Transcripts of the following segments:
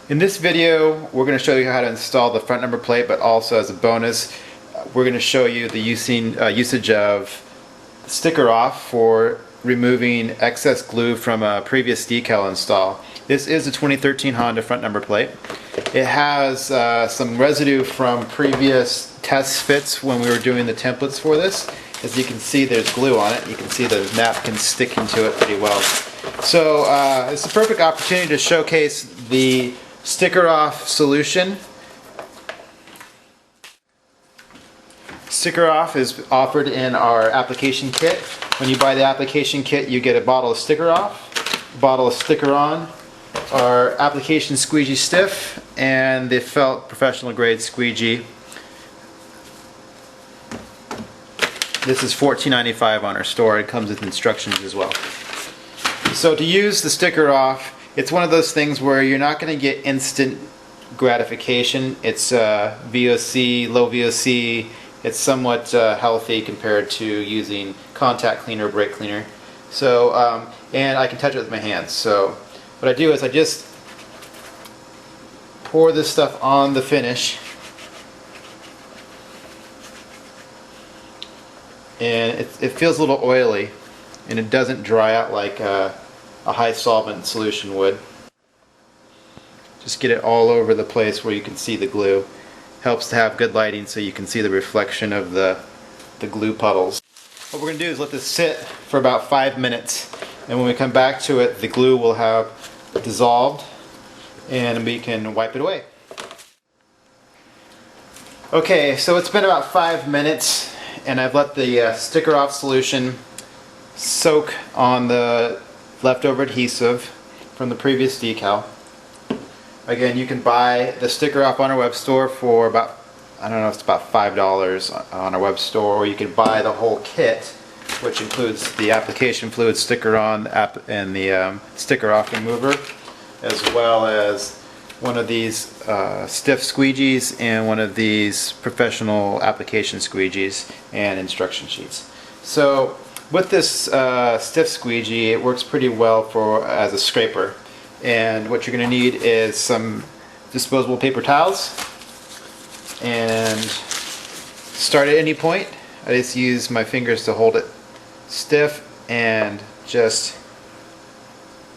In this video, we're going to show you how to install the front number plate, but also as a bonus, we're going to show you the usage of sticker off for removing excess glue from a previous decal install. This is a 2013 Honda front number plate. It has some residue from previous test fits when we were doing the templates for this. As you can see, there's glue on it. You can see the napkin stick into it pretty well. So it's a perfect opportunity to showcase the sticker off solution. Sticker off is offered in our application kit. When you buy the application kit, you get a bottle of sticker off, a bottle of sticker on, our application squeegee stiff, and the felt professional grade squeegee. This is $14.95 on our store. It comes with instructions as well. So to use the sticker off, it's one of those things where you're not going to get instant gratification. It's VOC, low VOC. It's somewhat healthy compared to using contact cleaner or brake cleaner. So, and I can touch it with my hands. So what I do is I just pour this stuff on the finish, and it feels a little oily, and it doesn't dry out like a high solvent solution would. Just get it all over the place where you can see the glue. Helps to have good lighting so you can see the reflection of the glue puddles. What we're going to do is let this sit for about 5 minutes, and when we come back to it, the glue will have dissolved and we can wipe it away. Okay, so it's been about 5 minutes and I've let the sticker off solution soak on the leftover adhesive from the previous decal. Again, you can buy the sticker off on our web store for about, I don't know, it's about $5 on our web store, or you can buy the whole kit, which includes the application fluid sticker on and the sticker off remover, as well as one of these stiff squeegees and one of these professional application squeegees and instruction sheets. So with this stiff squeegee, it works pretty well as a scraper. And what you're going to need is some disposable paper towels, and start at any point. I just use my fingers to hold it stiff and just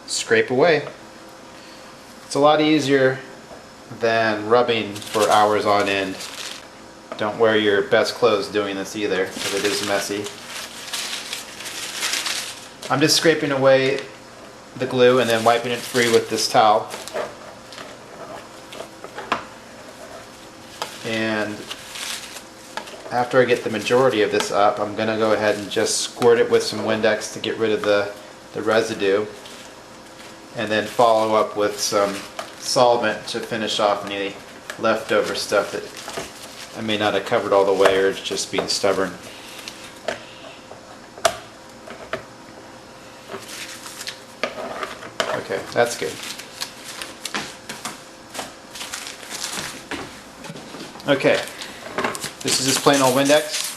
scrape away. It's a lot easier than rubbing for hours on end. Don't wear your best clothes doing this either, because it is messy. I'm just scraping away the glue and then wiping it free with this towel. And after I get the majority of this up, I'm going to go ahead and just squirt it with some Windex to get rid of the residue, and then follow up with some solvent to finish off any leftover stuff that I may not have covered all the way, or it's just being stubborn. Okay, that's good. Okay, this is just plain old Windex.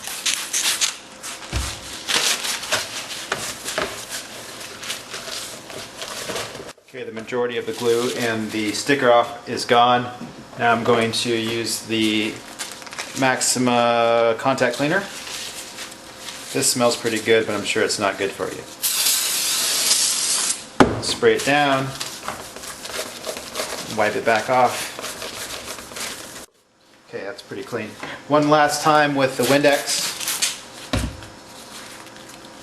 Okay, the majority of the glue and the sticker off is gone. Now I'm going to use the Maxima contact cleaner. This smells pretty good, but I'm sure it's not good for you. Spray it down, wipe it back off. Okay, that's pretty clean. One last time with the Windex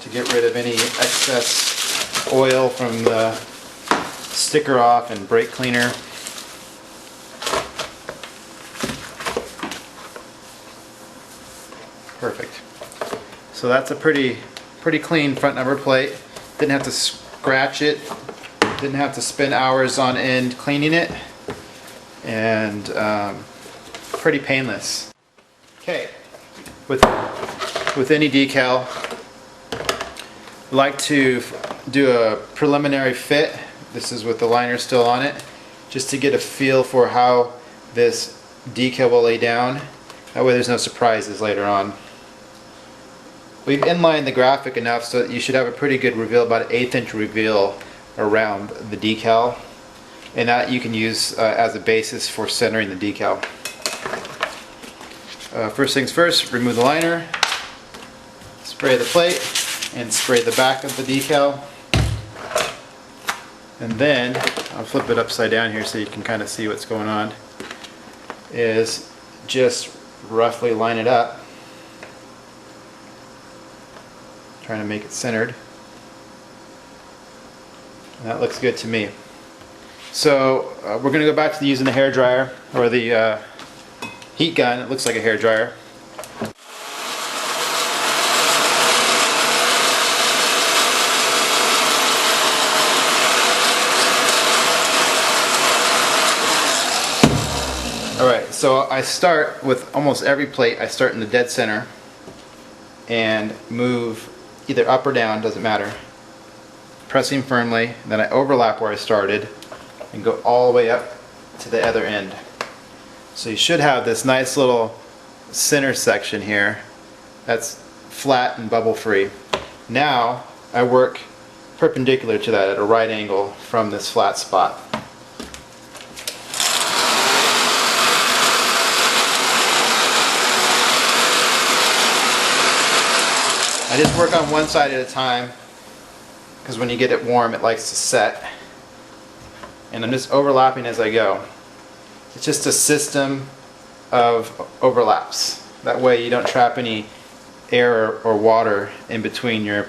to get rid of any excess oil from the sticker off and brake cleaner. Perfect. So that's a pretty clean front number plate. Didn't have to scratch it. Didn't have to spend hours on end cleaning it, and pretty painless. Okay, with any decal, I like to do a preliminary fit. This is with the liner still on it, just to get a feel for how this decal will lay down. That way there's no surprises later on. We've inlined the graphic enough so that you should have a pretty good reveal, about an 1/8 inch reveal around the decal. and that you can use as a basis for centering the decal. First things first, remove the liner, spray the plate, and spray the back of the decal. And then, I'll flip it upside down here so you can kind of see what's going on, is just roughly line it up, trying to make it centered. And that looks good to me. So we're going to go back to using the hair dryer, or the heat gun. It looks like a hair dryer. Alright, so I start with almost every plate. I start in the dead center and move either up or down, doesn't matter, pressing firmly. Then I overlap where I started and go all the way up to the other end. So you should have this nice little center section here that's flat and bubble free. Now I work perpendicular to that at a right angle from this flat spot. I just work on one side at a time because when you get it warm it likes to set. And I'm just overlapping as I go. It's just a system of overlaps. That way you don't trap any air or water in between your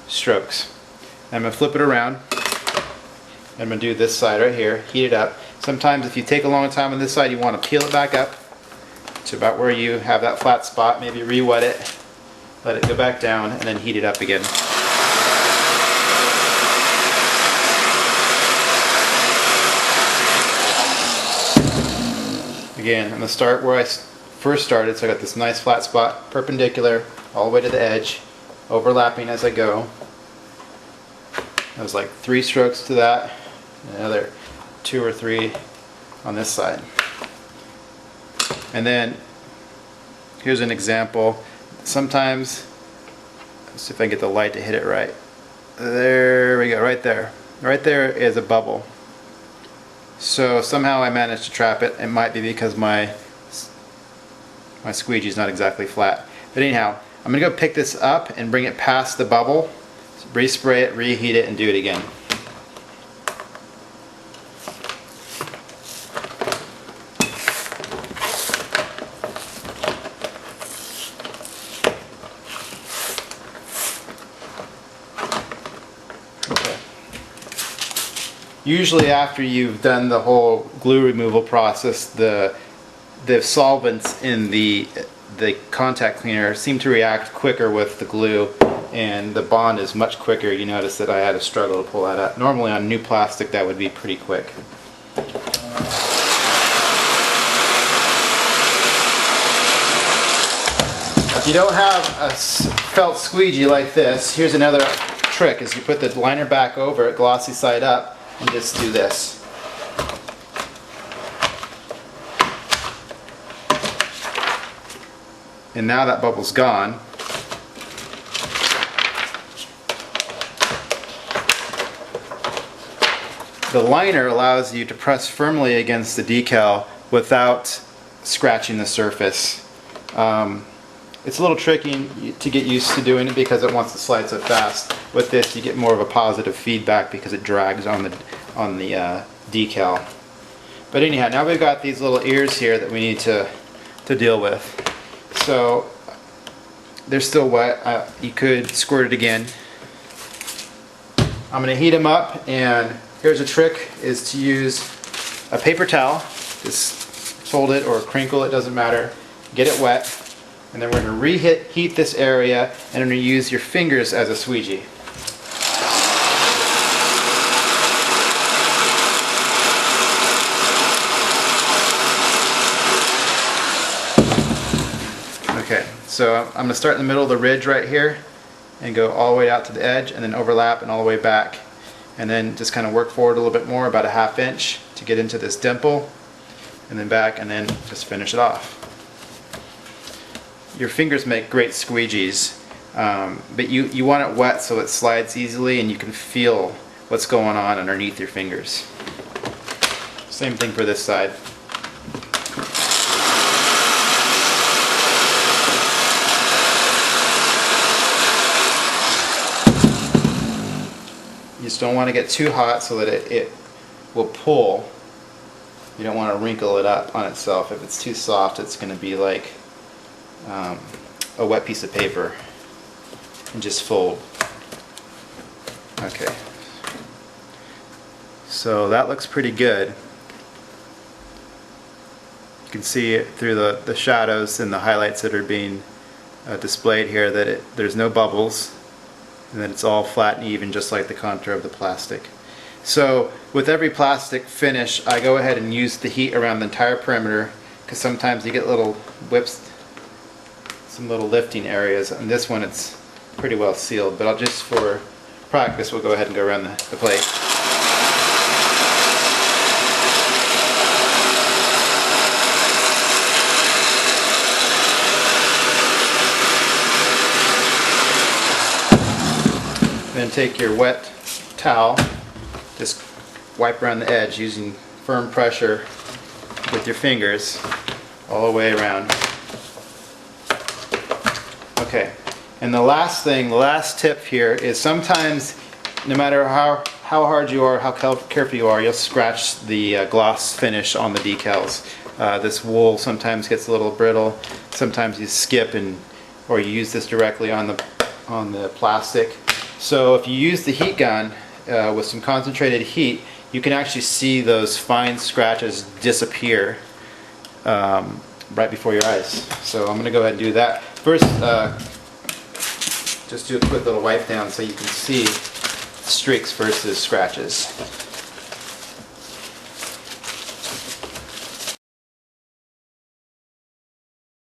strokes. I'm going to flip it around. I'm going to do this side right here, heat it up. Sometimes if you take a long time on this side you want to peel it back up to about where you have that flat spot, maybe re-wet it. Let it go back down and then heat it up again. Again, I'm going to start where I first started, so I got this nice flat spot, perpendicular, all the way to the edge, overlapping as I go. That was like 3 strokes to that, and another 2 or 3 on this side. And then, here's an example. Sometimes, let's see if I can get the light to hit it right. There we go, right there. Right there is a bubble. So somehow I managed to trap it. It might be because my squeegee is not exactly flat. But anyhow, I'm going to go pick this up and bring it past the bubble, respray it, reheat it, and do it again. Usually after you've done the whole glue removal process, the solvents in the contact cleaner seem to react quicker with the glue, and the bond is much quicker. You notice that I had a struggle to pull that up. Normally on new plastic that would be pretty quick. If you don't have a felt squeegee like this, here's another trick: is you put the liner back over it, glossy side up, and just do this. And now that bubble's gone. The liner allows you to press firmly against the decal without scratching the surface. It's a little tricky to get used to doing it because it wants to slide so fast. With this you get more of a positive feedback because it drags on the decal. But anyhow, now we've got these little ears here that we need to deal with. So they're still wet. You could squirt it again. I'm going to heat them up, and here's a trick: is to use a paper towel. Just fold it or crinkle it, doesn't matter. Get it wet, and then we're going to reheat this area, and I'm going to use your fingers as a squeegee. Okay, so I'm going to start in the middle of the ridge right here and go all the way out to the edge, and then overlap and all the way back, and then just kind of work forward a little bit more, about a ½ inch, to get into this dimple, and then back, and then just finish it off. Your fingers make great squeegees, but you want it wet so it slides easily and you can feel what's going on underneath your fingers. Same thing for this side. You just don't want to get too hot so that it will pull. You don't want to wrinkle it up on itself. If it's too soft, it's going to be like a wet piece of paper and just fold. Okay. So that looks pretty good. You can see it through the shadows and the highlights that are being displayed here that there's no bubbles and that it's all flat and even, just like the contour of the plastic. So with every plastic finish, I go ahead and use the heat around the entire perimeter, because sometimes you get little whips, some little lifting areas. And this one, it's pretty well sealed, but just for practice, we'll go ahead and go around the plate. Then take your wet towel, just wipe around the edge using firm pressure with your fingers all the way around. Okay, and the last thing, the last tip here is sometimes, no matter how hard you are, how careful you are, you'll scratch the gloss finish on the decals. This wool sometimes gets a little brittle. Sometimes you skip or you use this directly on the plastic. So if you use the heat gun with some concentrated heat, you can actually see those fine scratches disappear right before your eyes. So I'm going to go ahead and do that. First, just do a quick little wipe down so you can see streaks versus scratches.